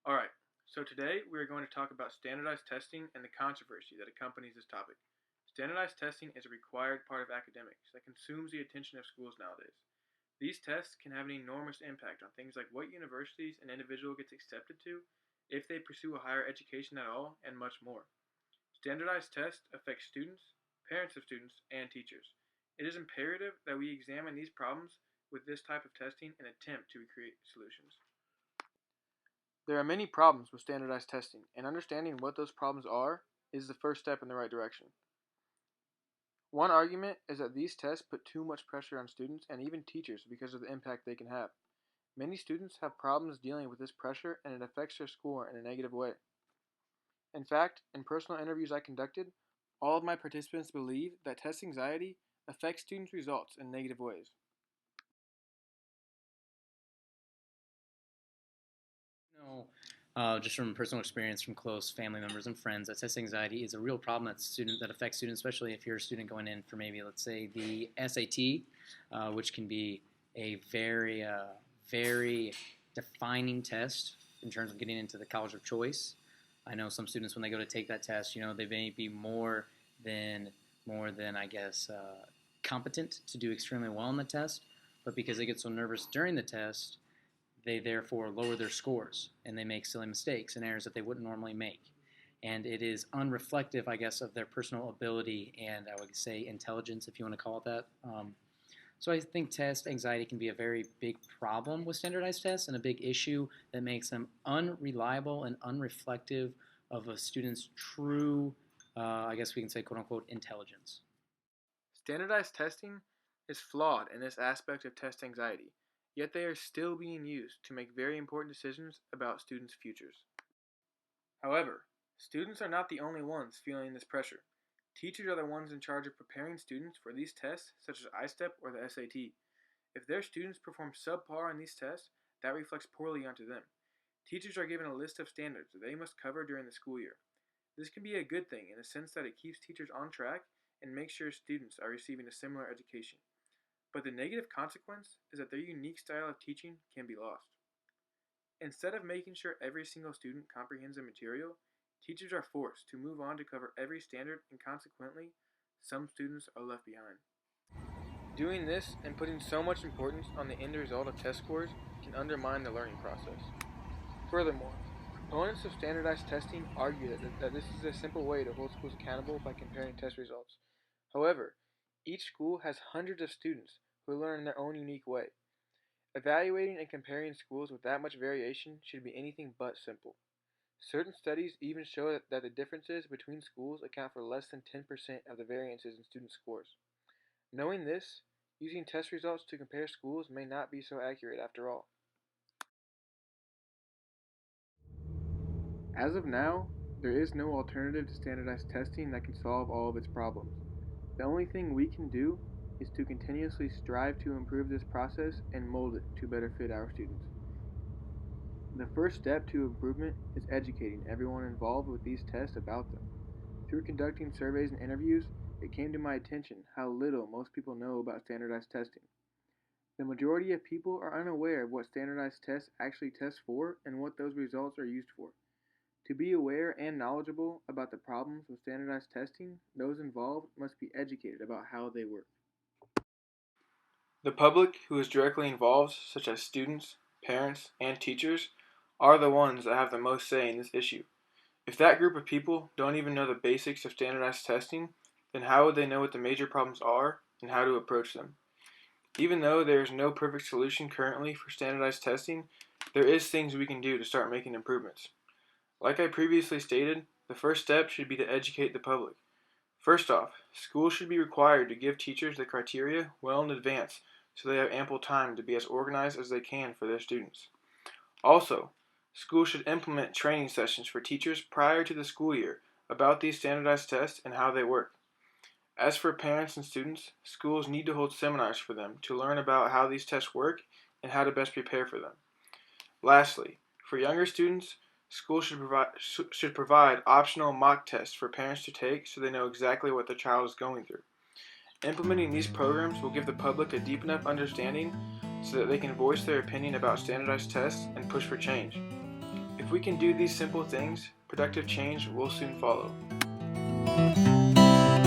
Alright, so today we are going to talk about standardized testing and the controversy that accompanies this topic. Standardized testing is a required part of academics that consumes the attention of schools nowadays. These tests can have an enormous impact on things like what universities an individual gets accepted to, if they pursue a higher education at all, and much more. Standardized tests affect students, parents of students, and teachers. It is imperative that we examine these problems with this type of testing and attempt to create solutions. There are many problems with standardized testing, and understanding what those problems are is the first step in the right direction. One argument is that these tests put too much pressure on students and even teachers because of the impact they can have. Many students have problems dealing with this pressure and it affects their score in a negative way. In fact, in personal interviews I conducted, all of my participants believe that test anxiety affects students' results in negative ways. know, just from personal experience from close family members and friends, that test anxiety is a real problem that affects students, especially if you're a student going in for maybe, let's say, the SAT, which can be a very defining test in terms of getting into the college of choice. I know some students when they go to take that test, they may be than more than I guess competent to do extremely well on the test, but because they get so nervous during the test, they therefore lower their scores and they make silly mistakes and errors that they wouldn't normally make. And it is unreflective, I guess, of their personal ability and I would say intelligence, if you want to call it that. So I think test anxiety can be a very big problem with standardized tests and a big issue that makes them unreliable and unreflective of a student's true, I guess we can say, quote unquote, intelligence. Standardized testing is flawed in this aspect of test anxiety, yet they are still being used to make very important decisions about students' futures. However, students are not the only ones feeling this pressure. Teachers are the ones in charge of preparing students for these tests, such as ISTEP or the SAT. If their students perform subpar on these tests, that reflects poorly onto them. Teachers are given a list of standards that they must cover during the school year. This can be a good thing in the sense that it keeps teachers on track and makes sure students are receiving a similar education. But the negative consequence is that their unique style of teaching can be lost. Instead of making sure every single student comprehends the material, teachers are forced to move on to cover every standard and consequently, some students are left behind. Doing this and putting so much importance on the end result of test scores can undermine the learning process. Furthermore, proponents of standardized testing argue that this is a simple way to hold schools accountable by comparing test results. However, each school has hundreds of students who learn in their own unique way. Evaluating and comparing schools with that much variation should be anything but simple. Certain studies even show that the differences between schools account for less than 10% of the variances in student scores. Knowing this, using test results to compare schools may not be so accurate after all. As of now, there is no alternative to standardized testing that can solve all of its problems. The only thing we can do is to continuously strive to improve this process and mold it to better fit our students. The first step to improvement is educating everyone involved with these tests about them. Through conducting surveys and interviews, it came to my attention how little most people know about standardized testing. The majority of people are unaware of what standardized tests actually test for and what those results are used for. To be aware and knowledgeable about the problems with standardized testing, those involved must be educated about how they work. The public who is directly involved, such as students, parents, and teachers, are the ones that have the most say in this issue. If that group of people don't even know the basics of standardized testing, then how would they know what the major problems are and how to approach them? Even though there is no perfect solution currently for standardized testing, there is things we can do to start making improvements. Like I previously stated, the first step should be to educate the public. First off, schools should be required to give teachers the criteria well in advance so they have ample time to be as organized as they can for their students. Also, schools should implement training sessions for teachers prior to the school year about these standardized tests and how they work. As for parents and students, schools need to hold seminars for them to learn about how these tests work and how to best prepare for them. Lastly, for younger students, schools should provide optional mock tests for parents to take so they know exactly what their child is going through. Implementing these programs will give the public a deep enough understanding so that they can voice their opinion about standardized tests and push for change. If we can do these simple things, productive change will soon follow.